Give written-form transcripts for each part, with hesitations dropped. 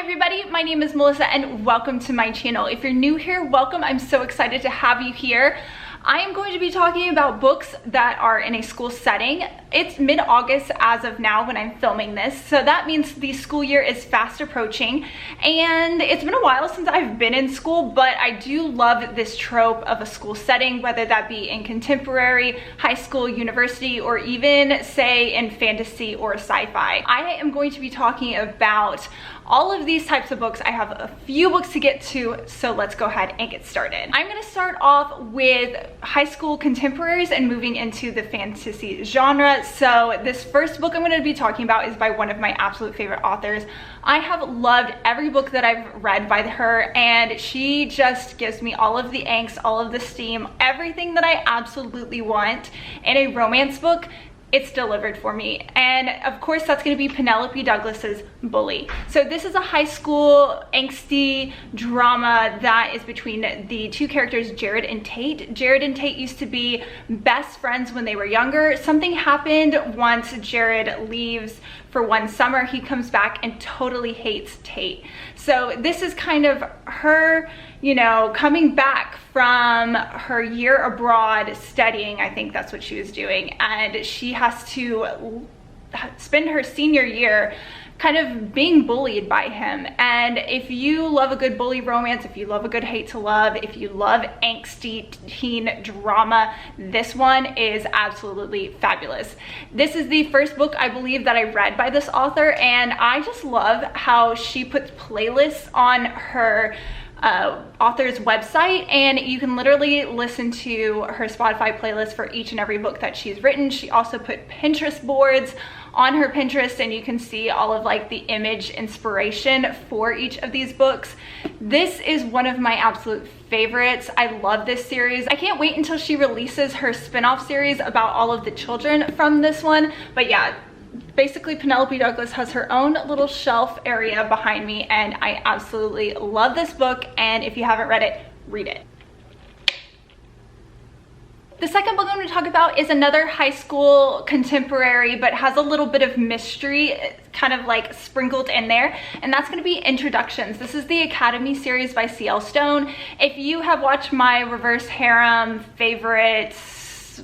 everybody, my name is Melissa and welcome to my channel. If you're new here, welcome. I'm so excited to have you here. I am going to be talking about books that are in a school setting. It's mid-August as of now when I'm filming this, so that means the school year is fast approaching, and it's been a while since I've been in school, but I do love this trope of a school setting, whether that be in contemporary, high school, university, or even say in fantasy or sci-fi. I am going to be talking about all of these types of books. I have a few books to get to, so let's go ahead and get started. I'm gonna start off with high school contemporaries and moving into the fantasy genre. So this first book I'm gonna be talking about is by one of my absolute favorite authors. I have loved every book that I've read by her, and she just gives me all of the angst, all of the steam, everything that I absolutely want in a romance book. It's delivered for me. And of course that's going to be Penelope Douglas's Bully. So this is a high school angsty drama that is between the two characters, Jared and Tate. Jared and Tate used to be best friends when they were younger. Something happened once Jared leaves for one summer. He comes back and totally hates Tate. So this is kind of her, you know, coming back from her year abroad studying. I think that's what she was doing, and she has to spend her senior year kind of being bullied by him. And if you love a good bully romance, if you love a good hate to love, if you love angsty teen drama, this one is absolutely fabulous. This is the first book I believe that I read by this author, and I just love how she puts playlists on her author's website, and you can literally listen to her Spotify playlist for each and every book that she's written. She also put Pinterest boards on her Pinterest, and you can see all of like the image inspiration for each of these books. This is one of my absolute favorites. I love this series. I can't wait until she releases her spin-off series about all of the children from this one. But yeah, basically Penelope Douglas has her own little shelf area behind me, and I absolutely love this book, and if you haven't read it, read it. The second book I'm going to talk about is another high school contemporary, but has a little bit of mystery kind of like sprinkled in there, and that's going to be Introductions. This is the Academy series by C.L. Stone. If you have watched my reverse harem favorites,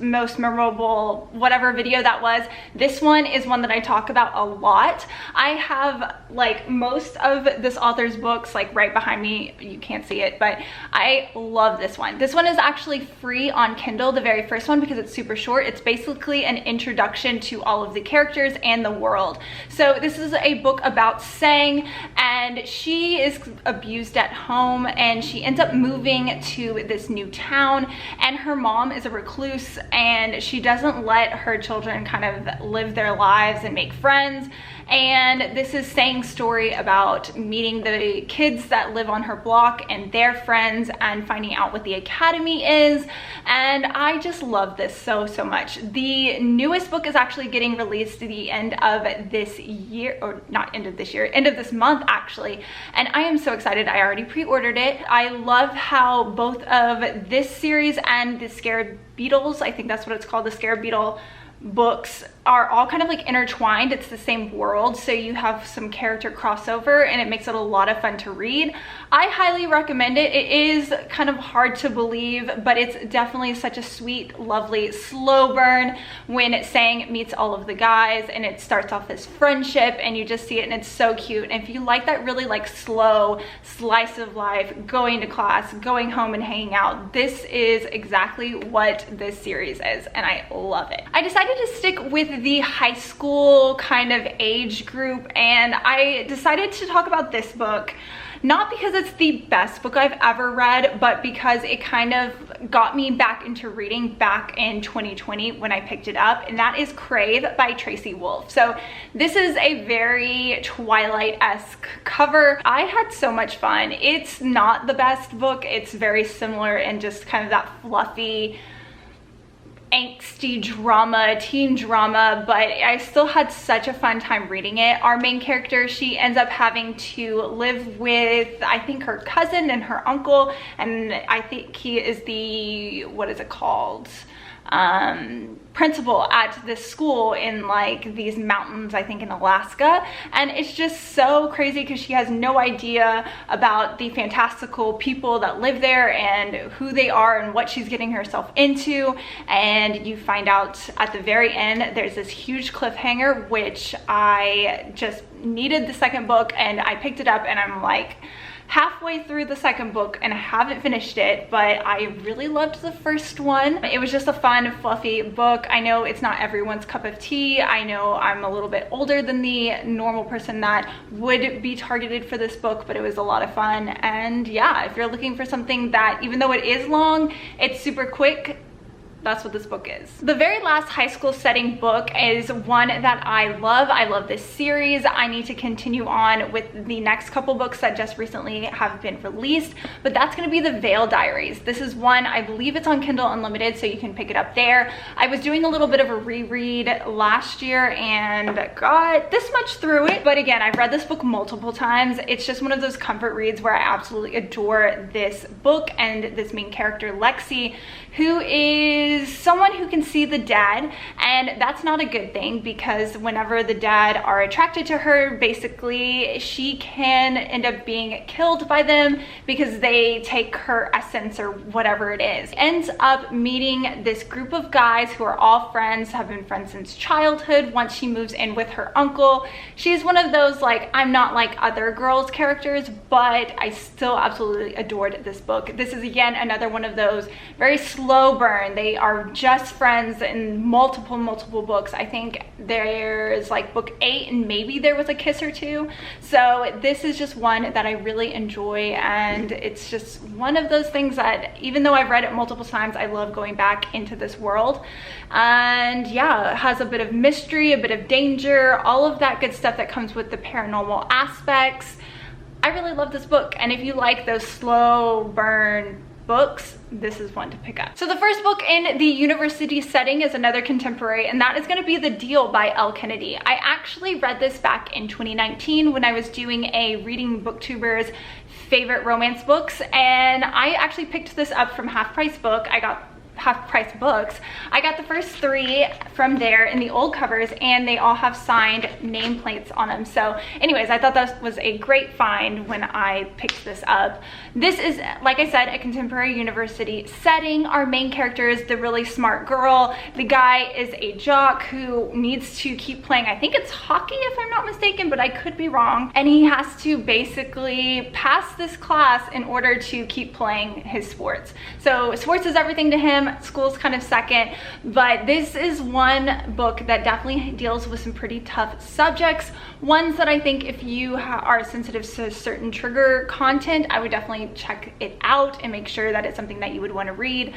most memorable whatever video that was, this one is one that I talk about a lot. I have like most of this author's books like right behind me. You can't see it, but I love this one. This one is actually free on Kindle, the very first one, because it's super short. It's basically an introduction to all of the characters and the world. So this is a book about Sang, and she is abused at home, and she ends up moving to this new town, and her mom is a recluse, and she doesn't let her children kind of live their lives and make friends. And this is Sang's story about meeting the kids that live on her block and their friends, and finding out what the academy is. And I just love this so much. The newest book is actually getting released at the end of this year, or not end of this year, end of this month actually, and I am so excited. I already pre-ordered it. I love how both of this series and the Scared Beetles, I think that's what it's called, the Scared Beetle books, are all kind of like intertwined. It's the same world, so you have some character crossover, and it makes it a lot of fun to read. I highly recommend it. It is kind of hard to believe, but it's definitely such a sweet, lovely, slow burn when Sang meets all of the guys, and it starts off as friendship, and you just see it, and it's so cute. And if you like that really like slow slice of life, going to class, going home and hanging out, this is exactly what this series is, and I love it. I decided to stick with the high school kind of age group, and I decided to talk about this book not because it's the best book I've ever read, but because it kind of got me back into reading back in 2020 when I picked it up, and that is Crave by Tracy Wolff. So this is a very Twilight-esque cover. I had so much fun. It's not the best book. It's very similar in just kind of that fluffy, angsty drama, teen drama, but I still had such a fun time reading it. Our main character, she ends up having to live with, I think, her cousin and her uncle, and I think he is the, what is it called? principal at this school in like these mountains, I think in Alaska, and it's just so crazy because she has no idea about the fantastical people that live there and who they are and what she's getting herself into. And you find out at the very end there's this huge cliffhanger, which I just needed the second book, and I picked it up and I'm like halfway through the second book and I haven't finished it, but I really loved the first one. It was just a fun, fluffy book. I know it's not everyone's cup of tea. I know I'm a little bit older than the normal person that would be targeted for this book, but it was a lot of fun. And yeah, if you're looking for something that, even though it is long, it's super quick, that's what this book is. The very last high school setting book is one that I love. I love this series. I need to continue on with the next couple books that just recently have been released, but that's gonna be the Veil Diaries. This is one, I believe it's on Kindle Unlimited, so you can pick it up there. I was doing a little bit of a reread last year and got this much through it, but again, I've read this book multiple times. It's just one of those comfort reads where I absolutely adore this book and this main character, Lexi, who is someone who can see the dead, and that's not a good thing because whenever the dead are attracted to her, basically she can end up being killed by them because they take her essence or whatever it is. Ends up meeting this group of guys who are all friends, have been friends since childhood. Once she moves in with her uncle, she's one of those like, I'm not like other girls characters, but I still absolutely adored this book. This is again another one of those very slow burn. They are just friends in multiple books. I think there's like book 8 and maybe there was a kiss or two. So this is just one that I really enjoy, and it's just one of those things that even though I've read it multiple times, I love going back into this world. And yeah, it has a bit of mystery, a bit of danger, all of that good stuff that comes with the paranormal aspects. I really love this book, and if you like those slow burn books, this is one to pick up. So the first book in the university setting is another contemporary, and that is going to be The Deal by Elle Kennedy. I actually read this back in 2019 when I was doing a Reading Booktuber's favorite romance books, and I actually picked this up from Half Price Book. I got Half Price Books. I got the first 3 from there in the old covers, and they all have signed nameplates on them. So anyways, I thought that was a great find when I picked this up. This is, like I said, a contemporary university setting. Our main character is the really smart girl. The guy is a jock who needs to keep playing, I think it's hockey if I'm not mistaken, but I could be wrong. And he has to basically pass this class in order to keep playing his sports. So sports is everything to him. School's kind of second, but this is one book that definitely deals with some pretty tough subjects, ones that I think if you are sensitive to certain trigger content, I would definitely check it out and make sure that it's something that you would want to read.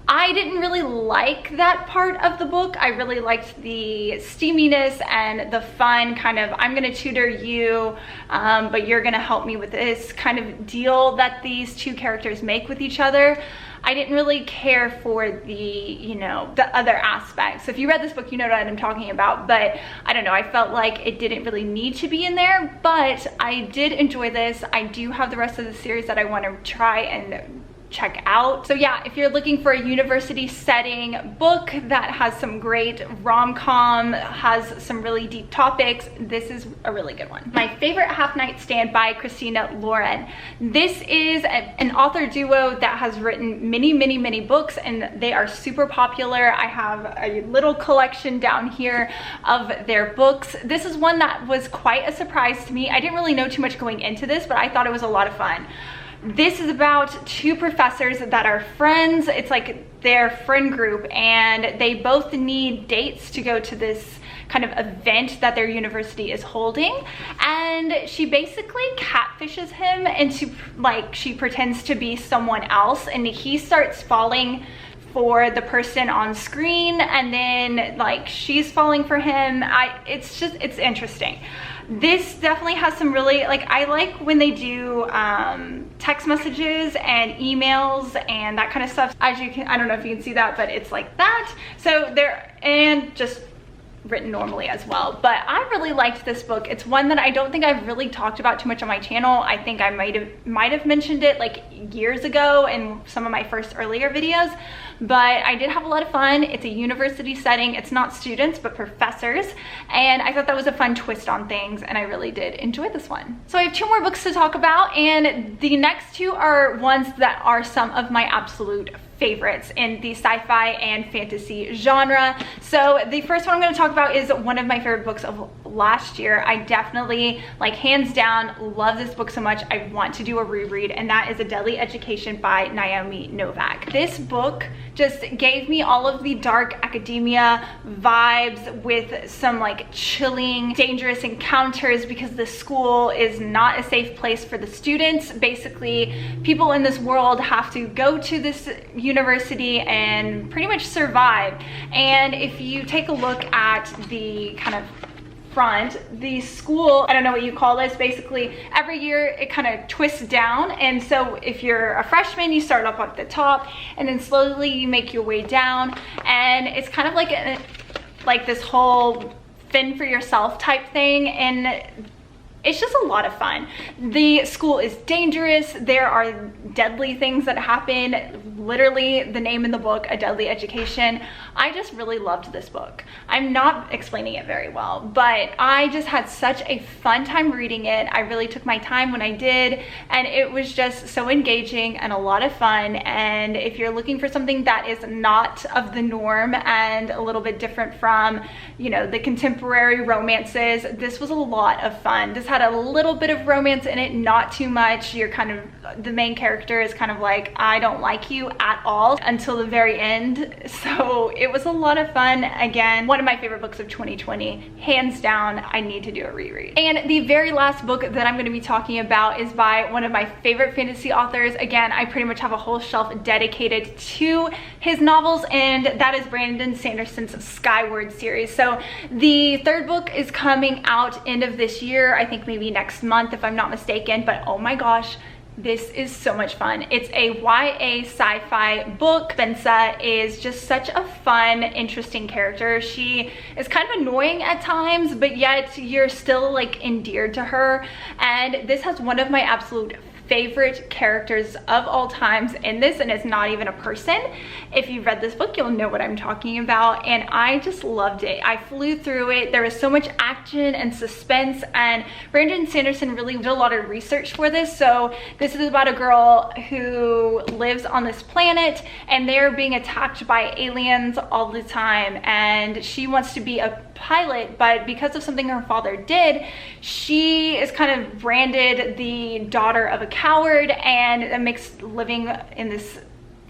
I didn't really like that part of the book. I really liked the steaminess and the fun kind of, I'm gonna tutor you, but you're gonna help me with this kind of deal that these two characters make with each other. I didn't really care for the, you know, the other aspects. So if you read this book, you know what I'm talking about, but I don't know, I felt like it didn't really need to be in there, but I did enjoy this. I do have the rest of the series that I want to try and check out. So yeah, if you're looking for a university setting book that has some great rom-com, has some really deep topics, this is a really good one. My favorite Half Night Stand by Christina Lauren. This is an author duo that has written many books, and they are super popular. I have a little collection down here of their books. This is one that was quite a surprise to me. I didn't really know too much going into this, but I thought it was a lot of fun. This is about 2 professors that are friends. It's like their friend group, and they both need dates to go to this kind of event that their university is holding, and she basically catfishes him into, like, she pretends to be someone else, and he starts falling for the person on screen, and then like she's falling for him. It's interesting. This definitely has some really, like, I like when they do text messages and emails and that kind of stuff. As you can, I don't know if you can see that, but it's like that. So there, and just written normally as well. But I really liked this book. It's one that I don't think I've really talked about too much on my channel. I think I might have mentioned it like years ago in some of my first earlier videos, but I did have a lot of fun. It's a university setting. It's not students, but professors. And I thought that was a fun twist on things, and I really did enjoy this one. So I have 2 more books to talk about, and the next 2 are ones that are some of my absolute favorites in the sci-fi and fantasy genre. So the first one I'm going to talk about is one of my favorite books of last year. I definitely, like, hands down, love this book so much I want to do a reread, and that is A Deadly Education by Naomi Novik. This book just gave me all of the dark academia vibes with some like chilling, dangerous encounters because the school is not a safe place for the students. Basically, people in this world have to go to this university and pretty much survive. And if you take a look at the kind of front, the school, I don't know what you call this, basically every year it kind of twists down. And so if you're a freshman, you start up at the top and then slowly you make your way down, and it's kind of like this whole fend for yourself type thing, and it's just a lot of fun. The school is dangerous. There are deadly things that happen. Literally, the name in the book, A Deadly Education. I just really loved this book. I'm not explaining it very well, but I just had such a fun time reading it. I really took my time when I did, and it was just so engaging and a lot of fun. And if you're looking for something that is not of the norm and a little bit different from, you know, the contemporary romances, this was a lot of fun. This had a little bit of romance in it, not too much. You're kind of, the main character is kind of like, I don't like you at all until the very end. So it was a lot of fun. Again, one of my favorite books of 2020, hands down. I need to do a reread. And the very last book that I'm going to be talking about is by one of my favorite fantasy authors. Again, I pretty much have a whole shelf dedicated to his novels, and that is Brandon Sanderson's Skyward series. So the 3rd book is coming out end of this year, I think maybe next month if I'm not mistaken, but oh my gosh, this is so much fun. It's a YA sci-fi book. Spensa is just such a fun, interesting character. She is kind of annoying at times, but yet you're still like endeared to her. And this has one of my absolute favorite characters of all times in this, and it's not even a person. If you've read this book, you'll know what I'm talking about, and I just loved it. I flew through it. There was so much action and suspense, and Brandon Sanderson really did a lot of research for this. So this is about a girl who lives on this planet, and they're being attacked by aliens all the time, and she wants to be a pilot, but because of something her father did, she is kind of branded the daughter of a coward, and it makes living in this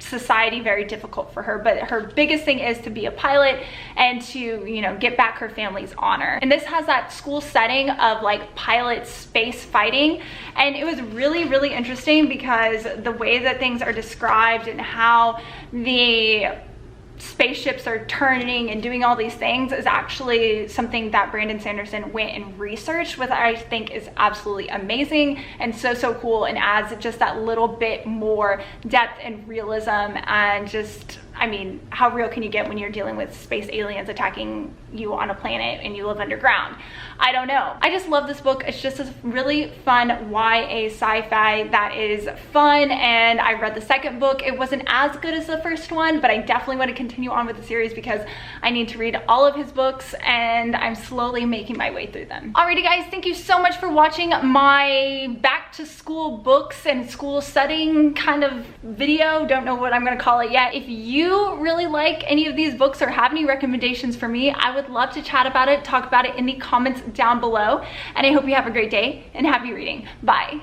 society very difficult for her. But her biggest thing is to be a pilot and to, you know, get back her family's honor. And this has that school setting of like pilot space fighting, and it was really, really interesting because the way that things are described and how the spaceships are turning and doing all these things is actually something that Brandon Sanderson went and researched, which I think is absolutely amazing and so cool, and adds just that little bit more depth and realism. And just, I mean, how real can you get when you're dealing with space aliens attacking you on a planet and you live underground? I don't know. I just love this book. It's just a really fun YA sci-fi that is fun, and I read the 2nd book. It wasn't as good as the first one, but I definitely want to continue on with the series because I need to read all of his books, and I'm slowly making my way through them. Alrighty guys, thank you so much for watching my back to school books and school setting kind of video. Don't know what I'm gonna call it yet. If you really like any of these books or have any recommendations for me, I would love to chat about it, talk about it in the comments down below. And I hope you have a great day and happy reading. Bye.